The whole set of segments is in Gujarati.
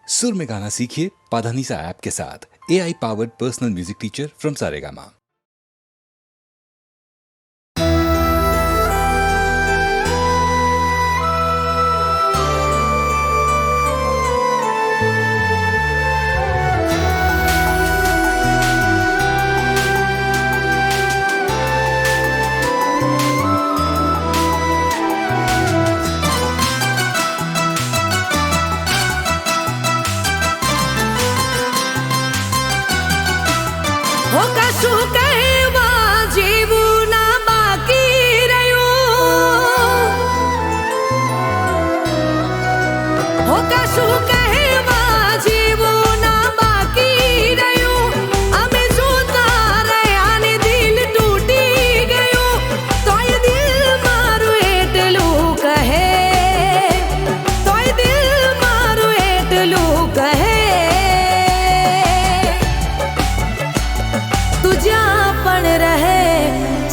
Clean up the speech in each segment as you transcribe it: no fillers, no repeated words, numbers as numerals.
सुर में गाना सीखिए पाधानीसा ऐप के साथ। AI powered personal music teacher from Saregama.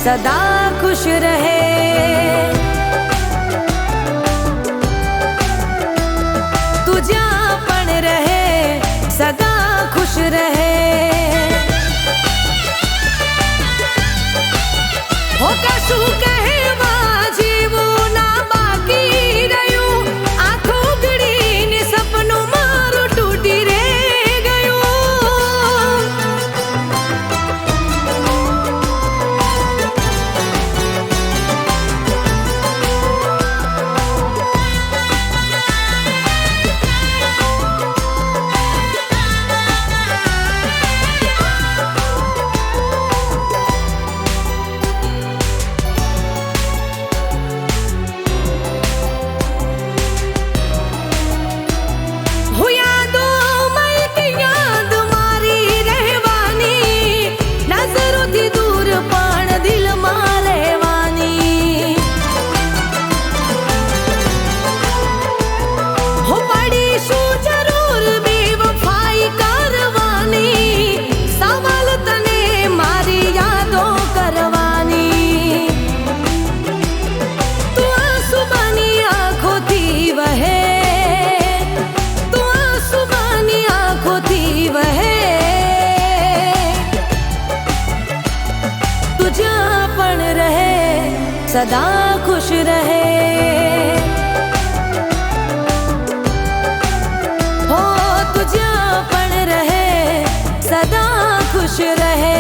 सदा खुश रहे, तू जहाँ पण रहे सदा खुश रहे। हो कशु कहेवा जीवू ना बाकी रह्યું, आँखो ઉઘડીને સપનું મારું તૂટી રે ગયું। सदा खुश रहे, हो तू जहाँ पण रहे सदा खुश रहे।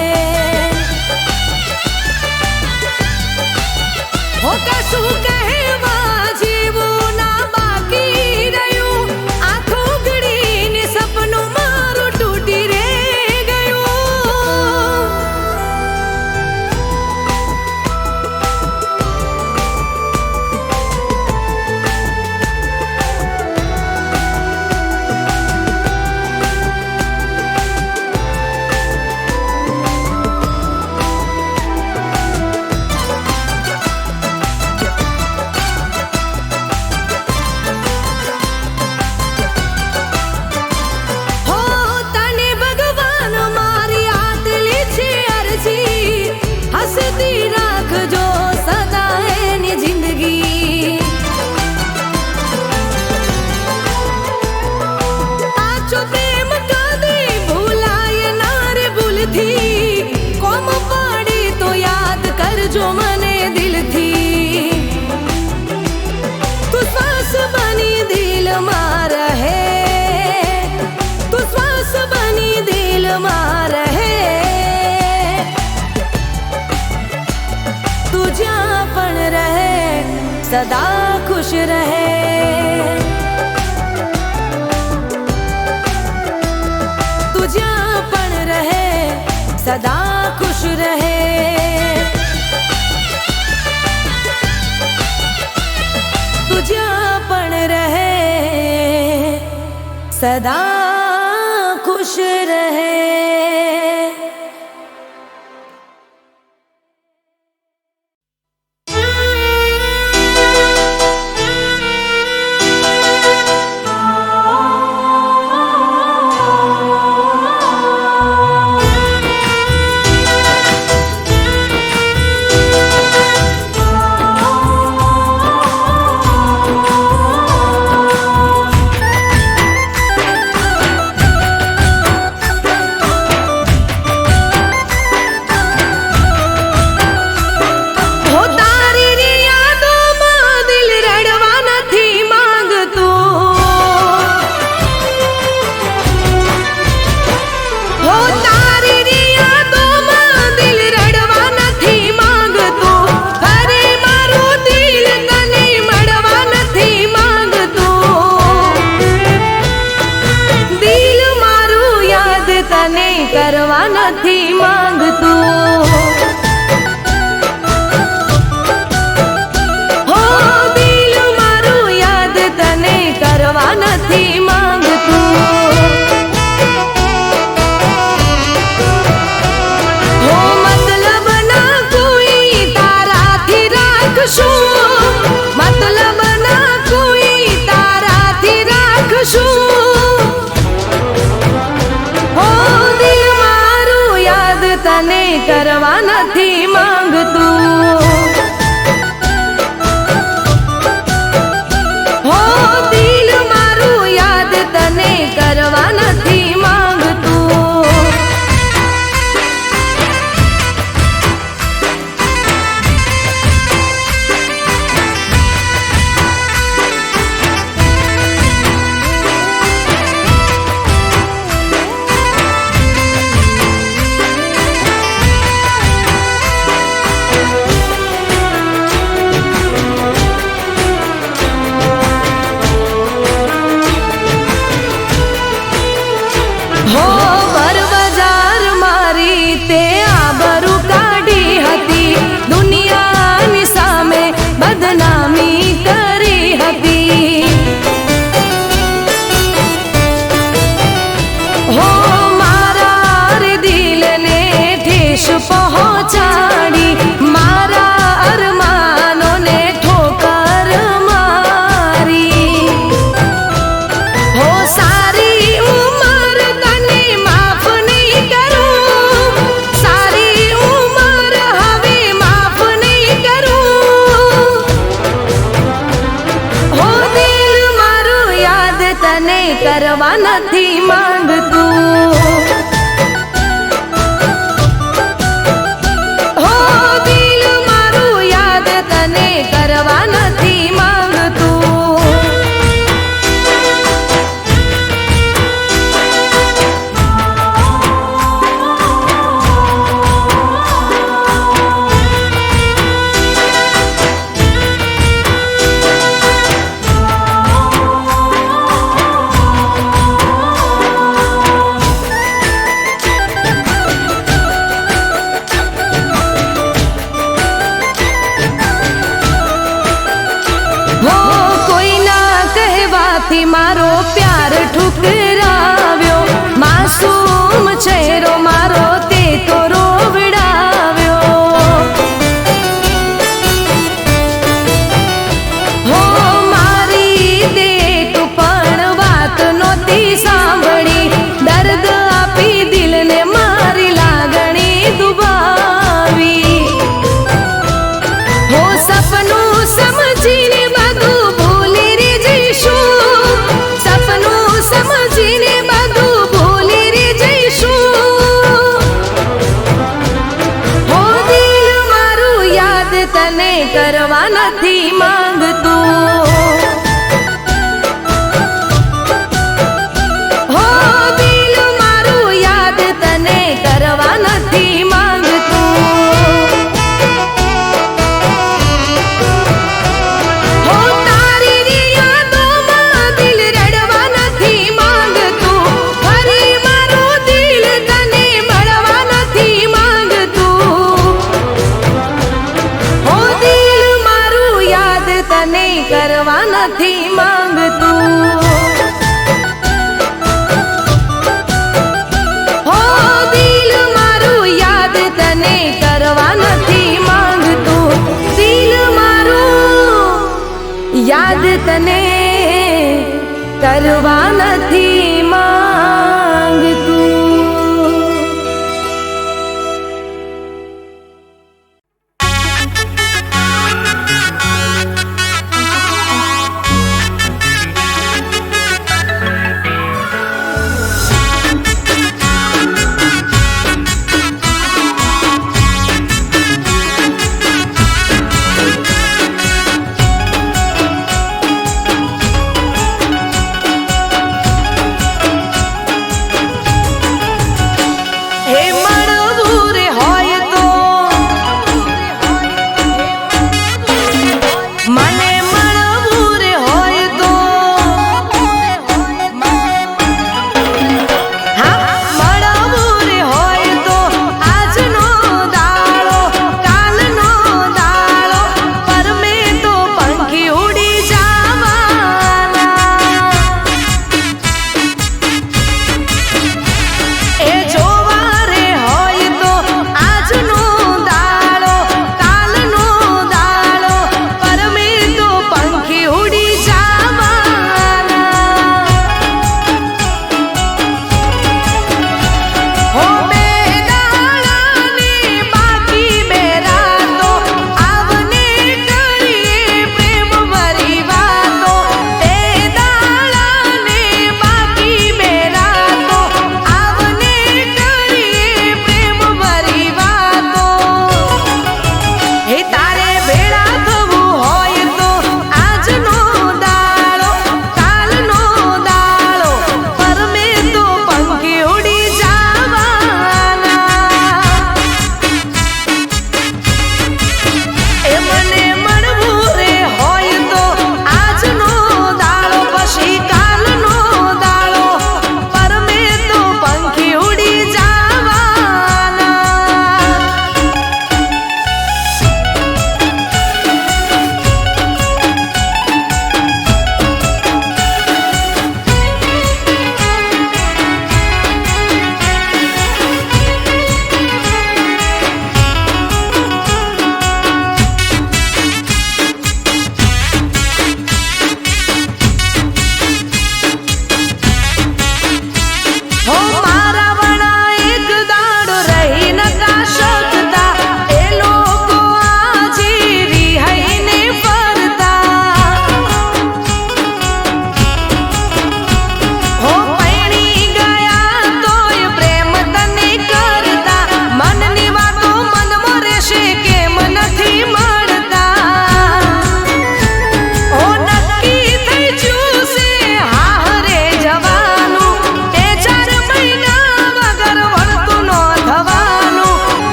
हो कशु कहेवा जीवू ना बाकी रह्યું, आँखो ઉઘડીને સપનું મારું તૂટી રે ગયું। जो मने दिल थी तू श्वास बनी दिल मार है, तू श्वास बनी दिल मार है। तू जहाँ पण रहे सदा खुश रहे, तू जहाँ पण रहे सदा खुश रहे। जहाँ पण रहे सदा खुश रहे। કરવા નથી માંગતું. હો દિલ મારું યાદ તને કરવા નથી માંગતું. હો મતલબ ના કોઈ તારાથી રાખશું, મતલબ ના કોઈ તારાથી રાખશું. હો દિલ મારું યાદ તને કરવા નથી માંગતું. હો દિલ મારું યાદ તને કરવા નથી માંગતું. હો બર બજાર મારી તે આબરૂ કાઢી હતી, દુનિયાની સામે બદનામી કરી હતી. હો મારા રે દિલને ઠેસ પહોંચાડી, મારા અરમાનોને ઠોકર મારી. હો સારી ઉંમર તને માફ નહીં કરું, સારી ઉંમર હવે માફ નહીં કરું. હો દિલ મારું યાદ તને કરવા નથી માંગતું. હો દિલ મારું યાદ તને કરવા નથી માંગતું.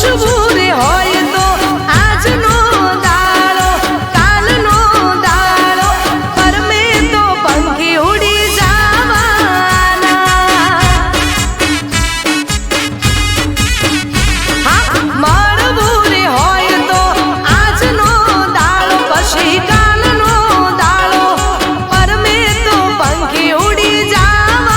ખુશ્બુ રે હોય તો આજનો દાડો કાલનો દાડો પરમે તો પંખી ઉડી જવાના હા મળવું રે હોય તો આજનો દાડો પછી કાલનો દાડો પરમે તો પંખી ઉડી જવાના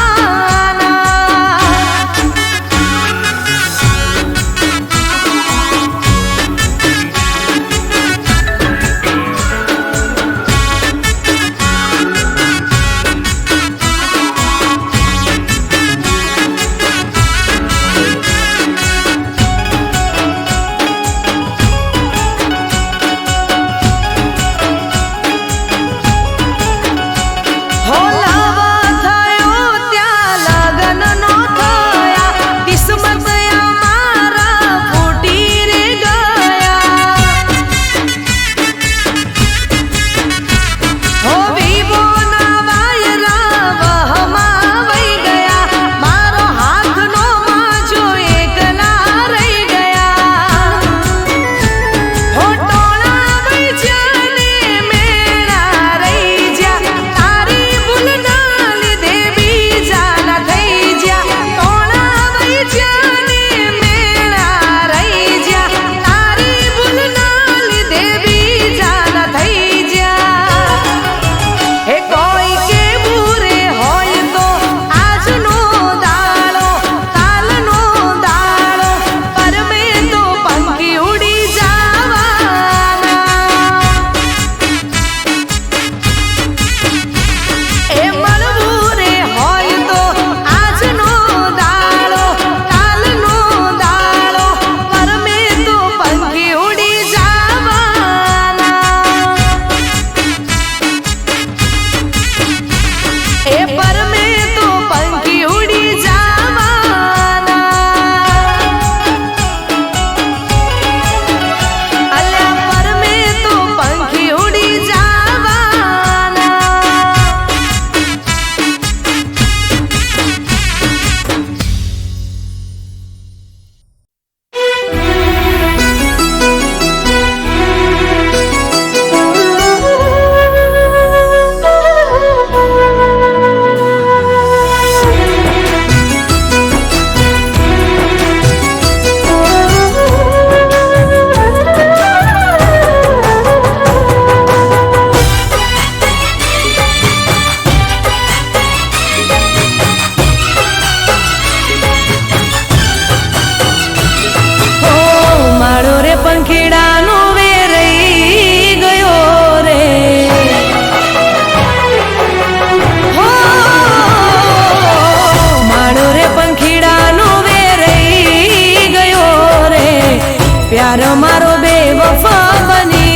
प्यार मारो बेवफा बनी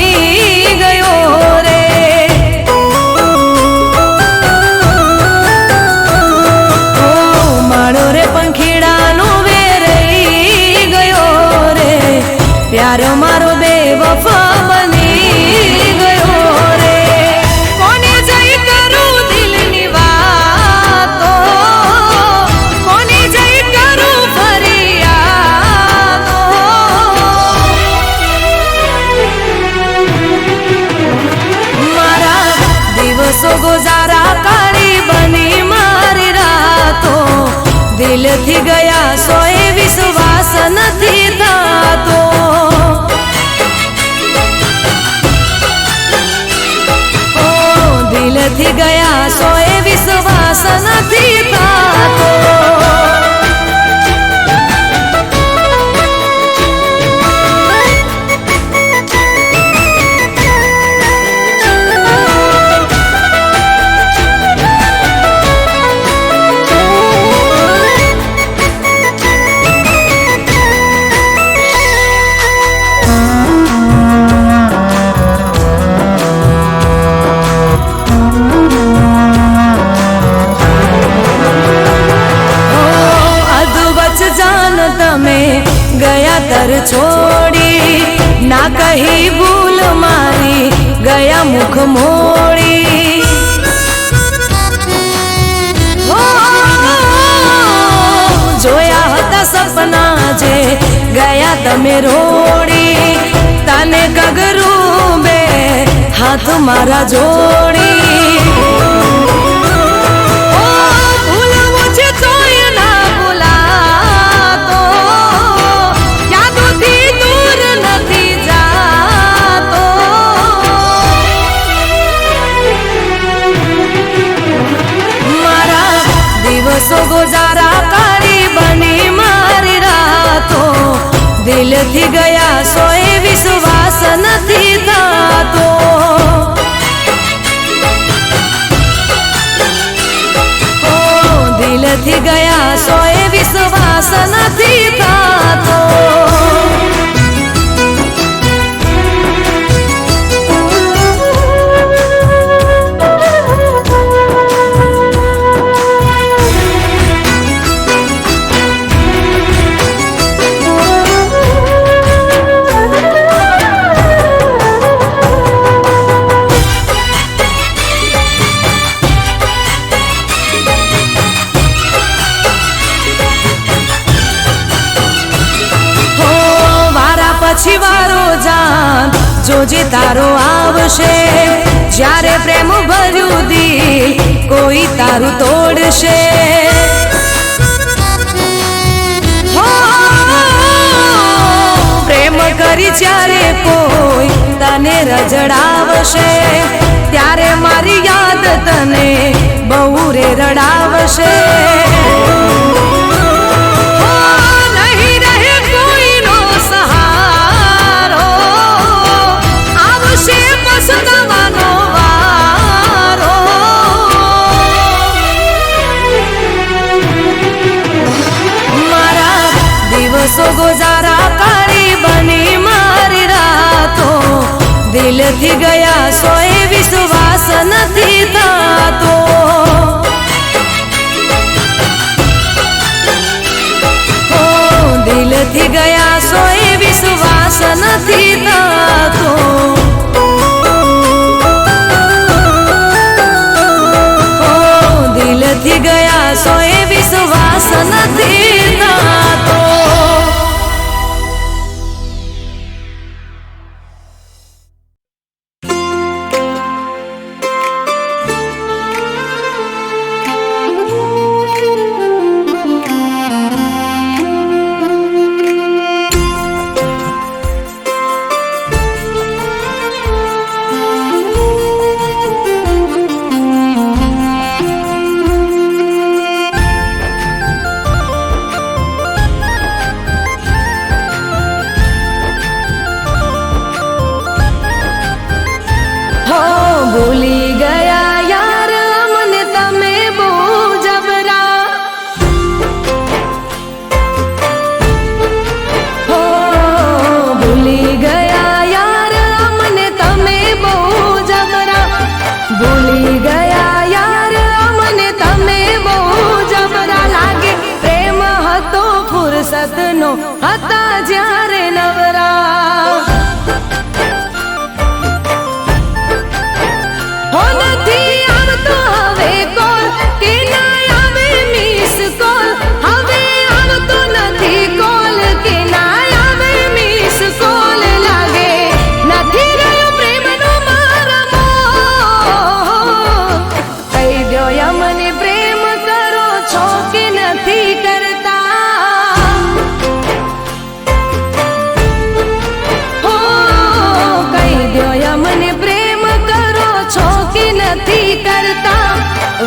गयो रे ओ मारो रे पंखीड़ानो वेरई गयो रे प्यार मारो बेवफा बनी गयो रे कोने जाई करूं दिलनी वातो कोने जाई करूं फरियादो मारा दिवसो गुजारा काढ़ी बनी मारी रातो दिल थी गया सोए विश्वास नथी थातो दिल थी गया सोए विश्वास नथी थातो गया तर छोड़ी ना कही भूल मारी गया मुख मोड़ी जोया हता सपना जे गया તમે રોડી તને ગગરું બે હાથ મારા જોડી ઓ ભૂલવું છે તોય ના ભૂલાતો યાદોથી દૂર નથી જાતો મારા દિવસો ગુજારા કરી બની મારી રાતો દિલથી ગયા સોય વિશ્વાસ નથી થતો દિલથી ગયા સોય વિશ્વાસ નથી થતો પછી વારો જાન જોજે તારો આવશે જ્યારે પ્રેમ ભર્યું દિલ કોઈ તારું તોડશે હો પ્રેમ કરી જ્યારે કોઈ તને રજડાવશે ત્યારે મારી યાદ તને બહુ રે રડાવશે દિવસો ગુજારા કરી બની મારી રાતો દિલથી ગયા સોય વિશ્વાસ નથી થતો દિલથી ગયા સોય વિશ્વાસ નથી થતો દિલથી ગયા સોય વિશ્વાસ નથી થતો ભૂલી ગયા યાર અમને તમે બહુ જબરા હો ભૂલી ગયા યાર અમને તમે બહુ જબરા ભૂલી ગયા યાર અમને તમે બહુ જબરા લાગે પ્રેમ હતો ફુરસતનો હતા જ્યારે નવરા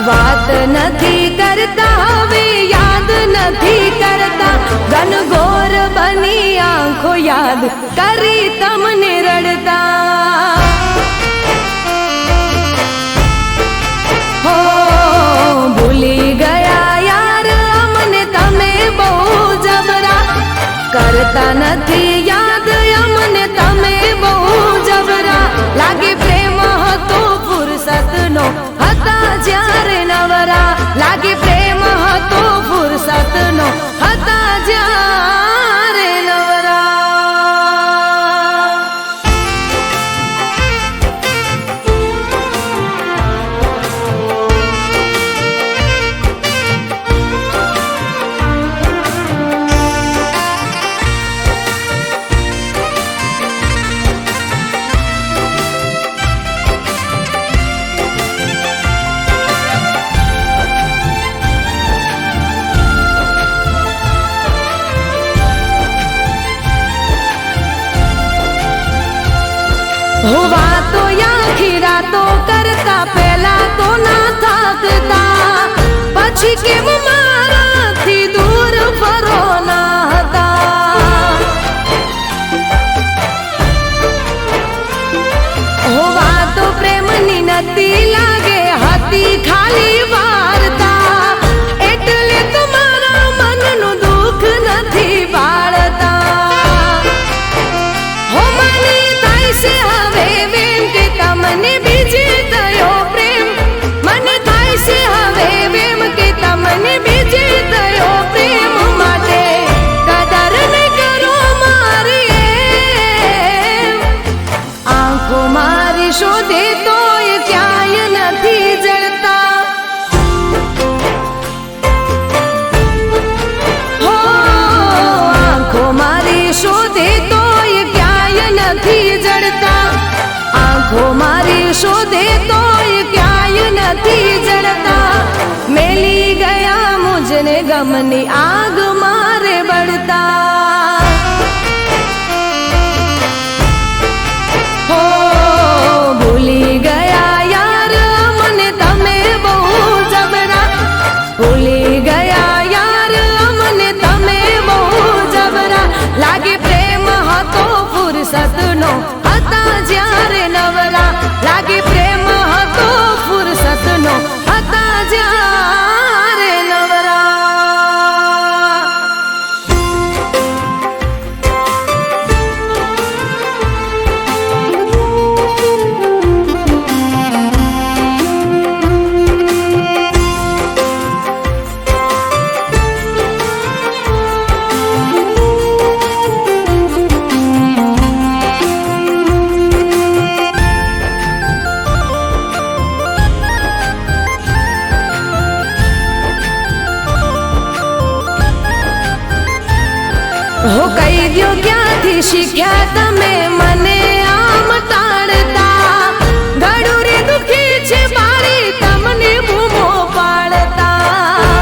વાત નથી કરતા હવે યાદ નથી કરતા ઘનઘોર બની આંખો યાદ કરી તમને રડતા હો ભૂલી ગયા યાર અમને તમે બહુ જબરા કરતા નથી યાદ અમને તમે બહુ જબરા લાગે પ્રેમ હતો ફુરસતનો હતા જ્યારે નવરા લાગે પ્રેમ હતો ફુરસતનો હતા જ્યારે નવરા હો વાતો આખી રાતો કરતા પહેલા તો ના થાકતા, પછી કેમ મારાથી દૂર ફરો ના હતા. હો વાતો પ્રેમની નથી લાગે હતી ખાલી વાર્તા, એટલે તમારા મનનું દુઃખ નથી બાળતા. હો મને થાય છે હવે વેમ કે તમને બીજે થયો પ્રેમ, મને થાય છે હવે વેમ કે તમને બીજે થયો પ્રેમ, માટે કદર ન કરો મારી એમ. આંખો મારી શોધે તોય ક્યાંય નથી જળતા. હો આંખો મારી શોધે તોય ક્યાંય નથી જળતા, આંખો મારી શોધે તોય ક્યાંય નથી જળતા. મેલી ગયા મુજને ગમની આગ મારે બળતા. હો ભૂલી ગયા યાર મને તમે બહુ જબરા, ભૂલી ગયા યાર મને તમે બહુ જબરા. લાગે પ્રેમ હતો ફુરસતનો હતા જ્યારે નવરા, લાગે પ્રેમ હતો ફુરસતનો હતા જ્યારે નવરા. હો કહી દ્યો ક્યાંથી શીખ્યા તમે મને આમ ટાળતા, ગળું રે દુખી છે મારી તમને બૂમો પાડતા.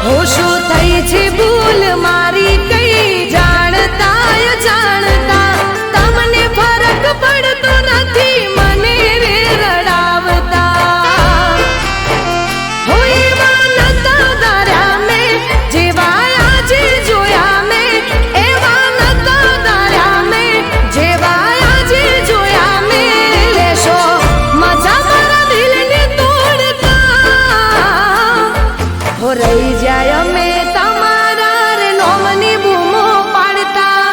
હો શું થઈ છે ભૂલ મારી કઈ જાણતા જાણતા, તમને ફરક પડતો નથી મને રે રડાવતા. હો એવા નતા ધાર્યા મેં જેવા આજે જોયા મેં, એવા નતા ધાર્યા મેં જેવા આજે જોયા મેં. લેશો મજા મારા દિલને તોડતા, હો રહી જાય અમે તમારા રે નોમની બૂમો પાડતા.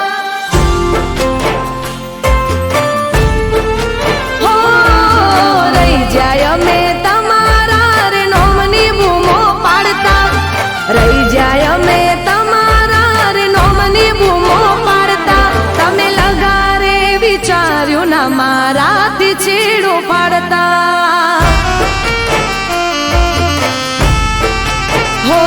હો રહી જાય અમે તમારા રે નોમની બૂમો પાડતા, રહી જાય અમે તમારા રે નોમની બૂમો પાડતા. તમે લગારે વિચાર્યું ના મારાથી છેડો પાડતા. હો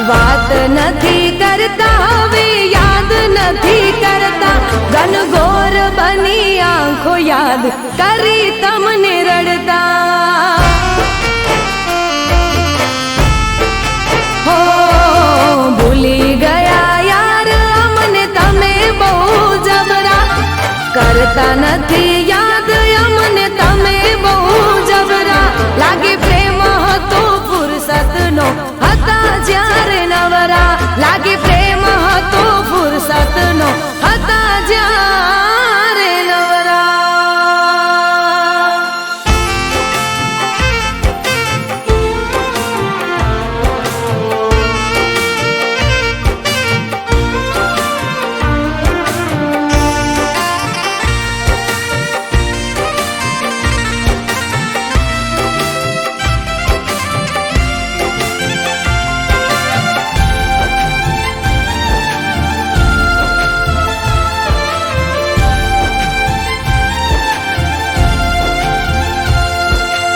વાત નથી કરતા હવે યાદ નથી કરતા ઘનઘોર બની આંખો યાદ કરી તમને રડતા હો ભૂલી ગયા યાર અમને તમે બહુ જબરા કરતા નથી યાદ અમને તમે બહુ જબરા લાગે પ્રેમ હતો ફુરસતનો હતા જ્યારે નવરા લાગે પ્રેમ હતો ફુરસતનો હતા જ્યારે નવરા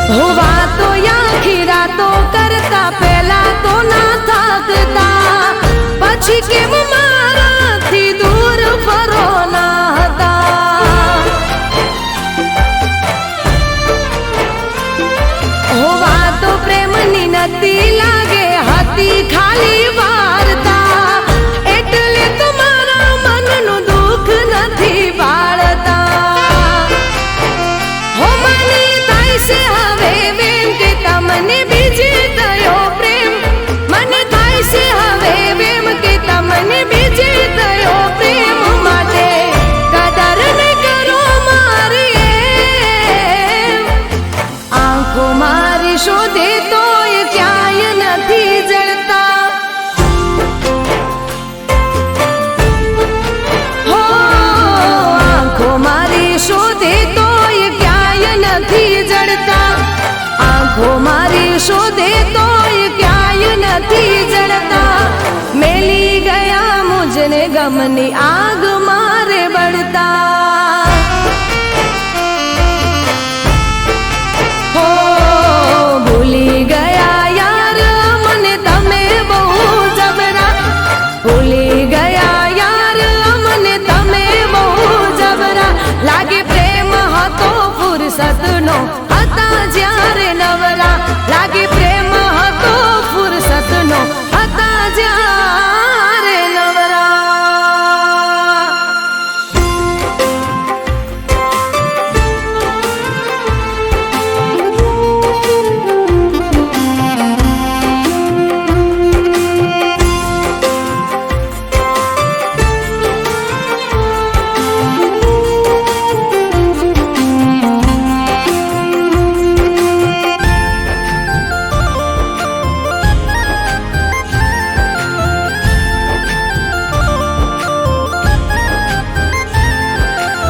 हो वातो आखी रातो करता पहला तो ना थाकता પછી કેમ મારાથી દૂર ફરો ના હતા હો વાતો પ્રેમની નથી લાગે હતી ખાલી વાર્તા એટલે તમારા મનનું દુઃખ નથી બાળતા હો મને થાય છે હવે વેમ કે તમને બીજે થયો પ્રેમ મને થાય છે હવે વેમ કે તમને બીજે થયો પ્રેમ માટે કદર ને કરો મારી આંખો મારી શોધે તોય ક્યાંય નથી જળતા હો આંખો મારી શોધે તોય ક્યાંય નથી જળતા આંખો મારી શોધે તોય ક્યાંય નથી જળતા મેલી ગયા મુજને ગમની આગ મારે બળતા હો ભૂલી ગયા યાર મને તમે બહુ જબરા ભૂલી ગયા યાર મને તમે બહુ જબરા લાગે પ્રેમ હતો ફુરસતનો હતા જ્યારે નવરા લાગે પ્રેમ હતો ફુરસતનો હતા જ્યારે નવરા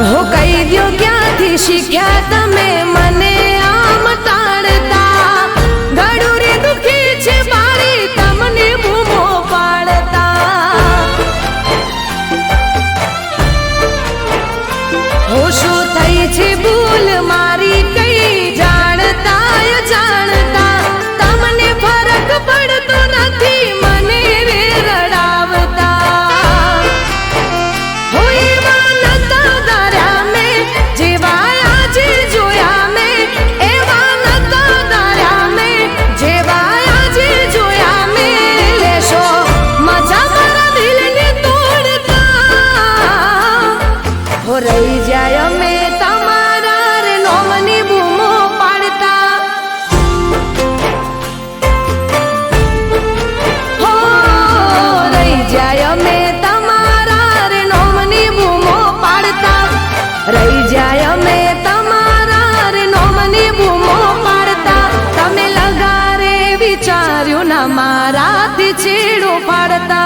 હો કહી દ્યો ક્યાંથી શીખ્યા તમે મને આમ ટાળતા ગળું રે દુખી છે મારી તમને બૂમો પાડતા હો શું થઈ છે ભૂલ મારી કઈ જાણતા જાણતા તમને ફરક પડતો નથી મને રે રડાવતા હો એવા નતા દાર્યા મેં જેવા આજે જોયા મેં એવા નતા દાર્યા મેં જેવા આજે જોયા મેં લેશો મજા મારા દિલને તોડતા હો રહી જાય અમે તમારા રે નોમની બૂમો પાડતા હો રહી જાય અમે તમારા રે નોમની બૂમો પાડતા રહી જાય અમે તમારા રે નોમની બૂમો પાડતા તમે લગારે વિચાર્યું ના મારાથી છેડો પાડતા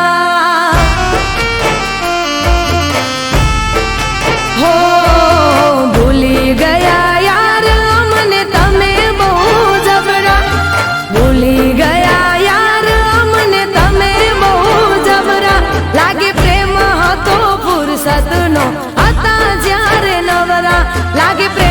હો ભૂલી ગયા યાર અમને તમે બહુ જબરા ભૂલી ગયા યાર અમને તમે બહુ જબરા લાગે પ્રેમ હતો ફુરસતનો હતા જ્યારે નવરા લાગે પ્રેમ